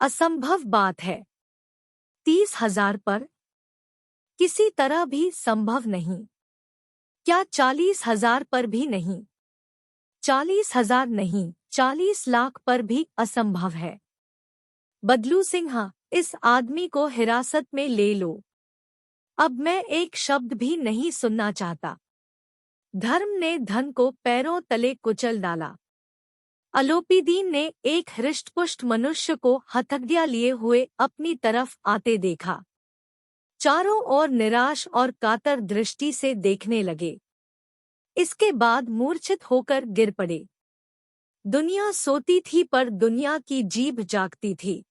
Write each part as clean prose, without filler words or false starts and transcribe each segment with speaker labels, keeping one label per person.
Speaker 1: असंभव बात है। 30,000 पर किसी तरह भी संभव नहीं। क्या 40,000 पर भी नहीं? 40,000 नहीं, 40 लाख पर भी असंभव है। बदलू सिंह, इस आदमी को हिरासत में ले लो। अब मैं एक शब्द भी नहीं सुनना चाहता। धर्म ने धन को पैरों तले कुचल डाला। अलोपीदीन ने एक हृष्टपुष्ट मनुष्य को हथकड़ियां लिए हुए अपनी तरफ आते देखा। चारों ओर निराश और कातर दृष्टि से देखने लगे। इसके बाद मूर्छित होकर गिर पड़े। दुनिया सोती थी पर दुनिया की जीभ जागती थी।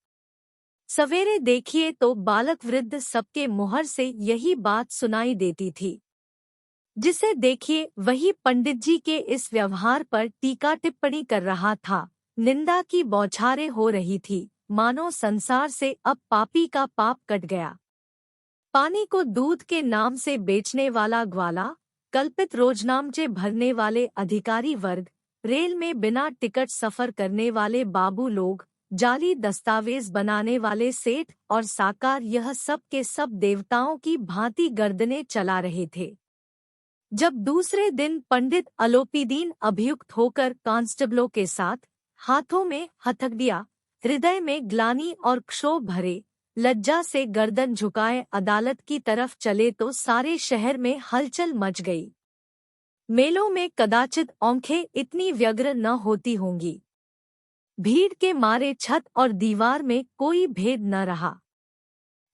Speaker 1: सवेरे देखिए तो बालक वृद्ध सबके मुहर से यही बात सुनाई देती थी। जिसे देखिए वही पंडित जी के इस व्यवहार पर टीका टिप्पणी कर रहा था। निंदा की बौछारें हो रही थी, मानो संसार से अब पापी का पाप कट गया। पानी को दूध के नाम से बेचने वाला ग्वाला, कल्पित रोजनामचे भरने वाले अधिकारी वर्ग, रेल में बिना टिकट सफर करने वाले बाबू लोग, जाली दस्तावेज बनाने वाले सेठ और साकार, यह सब के सब देवताओं की भांति गर्दनें चला रहे थे। जब दूसरे दिन पंडित अलोपीदीन अभियुक्त होकर कांस्टेबलों के साथ, हाथों में हथकड़ियां, हृदय में ग्लानि और क्षोभ भरे, लज्जा से गर्दन झुकाए अदालत की तरफ चले तो सारे शहर में हलचल मच गई। मेलों में कदाचित आंखें इतनी व्यग्र न होती होंगी। भीड़ के मारे छत और दीवार में कोई भेद न रहा।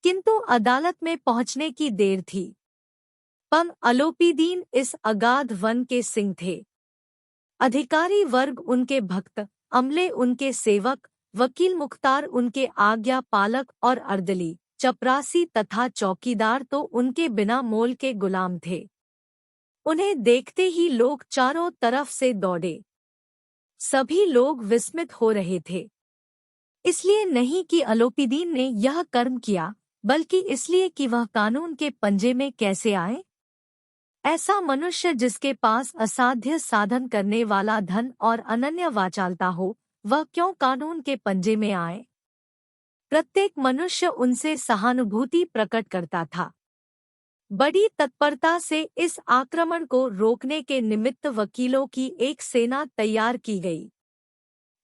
Speaker 1: किंतु अदालत में पहुंचने की देर थी। पम अलोपीदीन इस अगाध वन के सिंह थे। अधिकारी वर्ग उनके भक्त, अमले उनके सेवक, वकील मुख्तार उनके आज्ञा पालक और अर्दली, चपरासी तथा चौकीदार तो उनके बिना मोल के गुलाम थे। उन्हें देखते ही लोग चारों तरफ से दौड़े। सभी लोग विस्मित हो रहे थे। इसलिए नहीं कि अलोपीदीन ने यह कर्म किया, बल्कि इसलिए कि वह कानून के पंजे में कैसे आए। ऐसा मनुष्य जिसके पास असाध्य साधन करने वाला धन और अनन्य वाचालता हो, वह क्यों कानून के पंजे में आए? प्रत्येक मनुष्य उनसे सहानुभूति प्रकट करता था। बड़ी तत्परता से इस आक्रमण को रोकने के निमित्त वकीलों की एक सेना तैयार की गई।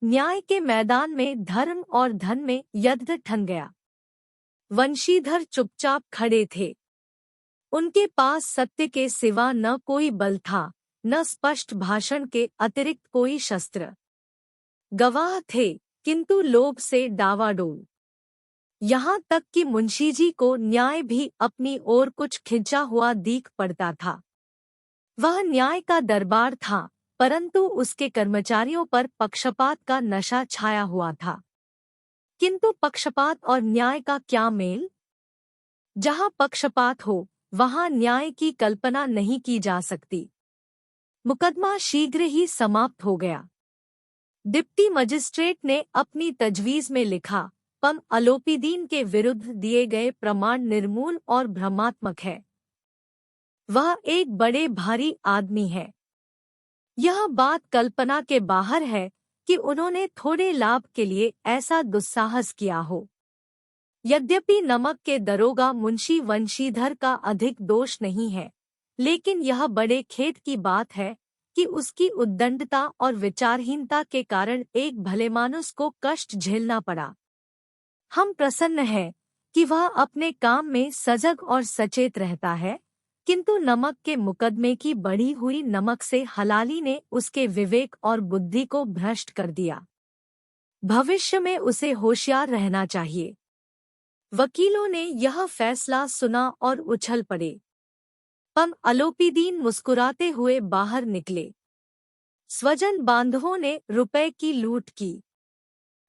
Speaker 1: न्याय के मैदान में धर्म और धन में युद्ध ठन गया। वंशीधर चुपचाप खड़े थे। उनके पास सत्य के सिवा न कोई बल था, न स्पष्ट भाषण के अतिरिक्त कोई शस्त्र। गवाह थे, किंतु लोभ से डावाडोल। यहाँ तक कि मुंशी जी को न्याय भी अपनी ओर कुछ खिंचा हुआ दीख पड़ता था। वह न्याय का दरबार था, परंतु उसके कर्मचारियों पर पक्षपात का नशा छाया हुआ था। किंतु पक्षपात और न्याय का क्या मेल? जहाँ पक्षपात हो, वहाँ न्याय की कल्पना नहीं की जा सकती। मुकदमा शीघ्र ही समाप्त हो गया। डिप्टी मजिस्ट्रेट ने अपनी तजवीज़ में लिखा, पम अलोपीदीन के विरुद्ध दिए गए प्रमाण निर्मूल और भ्रमात्मक है। वह एक बड़े भारी आदमी है। यह बात कल्पना के बाहर है कि उन्होंने थोड़े लाभ के लिए ऐसा दुस्साहस किया हो। यद्यपि नमक के दरोगा मुंशी वंशीधर का अधिक दोष नहीं है, लेकिन यह बड़े खेद की बात है कि उसकी उद्दंडता और विचारहीनता के कारण एक भलेमानुस को कष्ट झेलना पड़ा। हम प्रसन्न हैं कि वह अपने काम में सजग और सचेत रहता है, किंतु नमक के मुकदमे की बढ़ी हुई नमक से हलाली ने उसके विवेक और बुद्धि को भ्रष्ट कर दिया। भविष्य में उसे होशियार रहना चाहिए। वकीलों ने यह फैसला सुना और उछल पड़े। पम अलोपीदीन मुस्कुराते हुए बाहर निकले। स्वजन बांधवों ने रुपए की लूट की।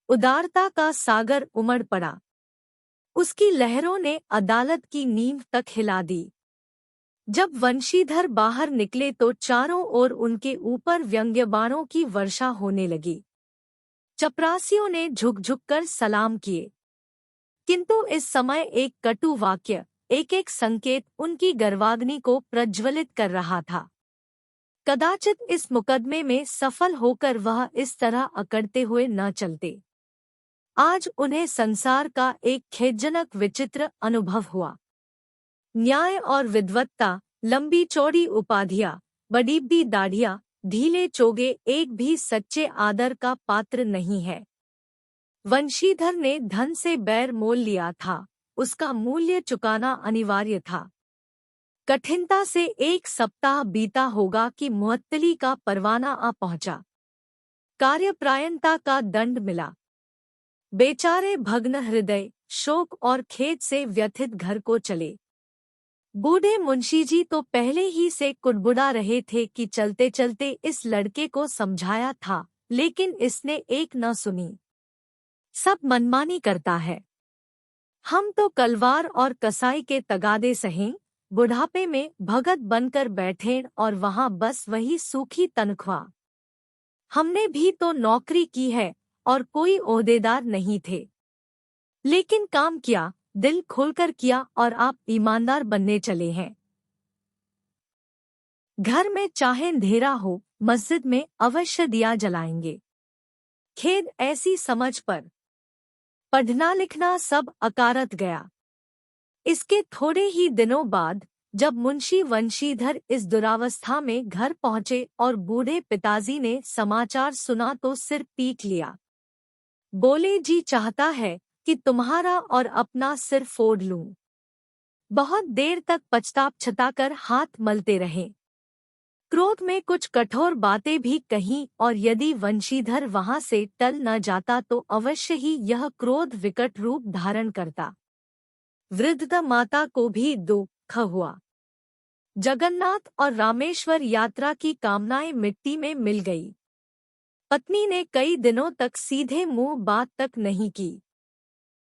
Speaker 1: उदारता का सागर उमड़ पड़ा। उसकी लहरों ने अदालत की नींव तक हिला दी। जब वंशीधर बाहर निकले तो चारों ओर उनके ऊपर व्यंग्यबाणों की वर्षा होने लगी। चपरासियों ने झुक झुक कर सलाम किए। किंतु इस समय एक कटु वाक्य, एक एक संकेत उनकी गर्वाग्नि को प्रज्वलित कर रहा था। कदाचित इस मुकदमे में सफल होकर वह इस तरह अकड़ते हुए न चलते। आज उन्हें संसार का एक खेदजनक विचित्र अनुभव हुआ। न्याय और विद्वत्ता, लंबी चौड़ी उपाधियां, बड़ी दाढ़ियां, ढीले चोगे एक भी सच्चे आदर का पात्र नहीं है। वंशीधर ने धन से बैर मोल लिया था, उसका मूल्य चुकाना अनिवार्य था। कठिनता से 1 सप्ताह बीता होगा कि मुअत्तली का परवाना आ पहुंचा। कार्यप्रायणता का दंड मिला। बेचारे भग्न हृदय, शोक और खेद से व्यथित घर को चले। बूढ़े मुंशी जी तो पहले ही से कुड़बुड़ा रहे थे कि चलते चलते इस लड़के को समझाया था, लेकिन इसने एक न सुनी। सब मनमानी करता है। हम तो कलवार और कसाई के तगादे सहें, बुढ़ापे में भगत बनकर बैठे और वहां बस वही सूखी तनख्वाह। हमने भी तो नौकरी की है और कोई ओहदेदार नहीं थे, लेकिन काम किया, दिल खोलकर किया और आप ईमानदार बनने चले हैं। घर में चाहे अंधेरा हो, मस्जिद में अवश्य दिया जलाएंगे। खेद ऐसी समझ पर पढ़ना लिखना सब अकारत गया। इसके थोड़े ही दिनों बाद जब मुंशी वंशीधर इस दुरावस्था में घर पहुंचे और बूढ़े पिताजी ने समाचार सुना तो सिर पीट लिया। बोले, जी चाहता है कि तुम्हारा और अपना सिर फोड़ लूं। बहुत देर तक पछताकर हाथ मलते रहे। क्रोध में कुछ कठोर बातें भी कहीं और यदि वंशीधर वहां से टल न जाता तो अवश्य ही यह क्रोध विकट रूप धारण करता। वृद्ध माता को भी दुख हुआ। जगन्नाथ और रामेश्वर यात्रा की कामनाएं मिट्टी में मिल गई। पत्नी ने कई दिनों तक सीधे मुंह बात तक नहीं की।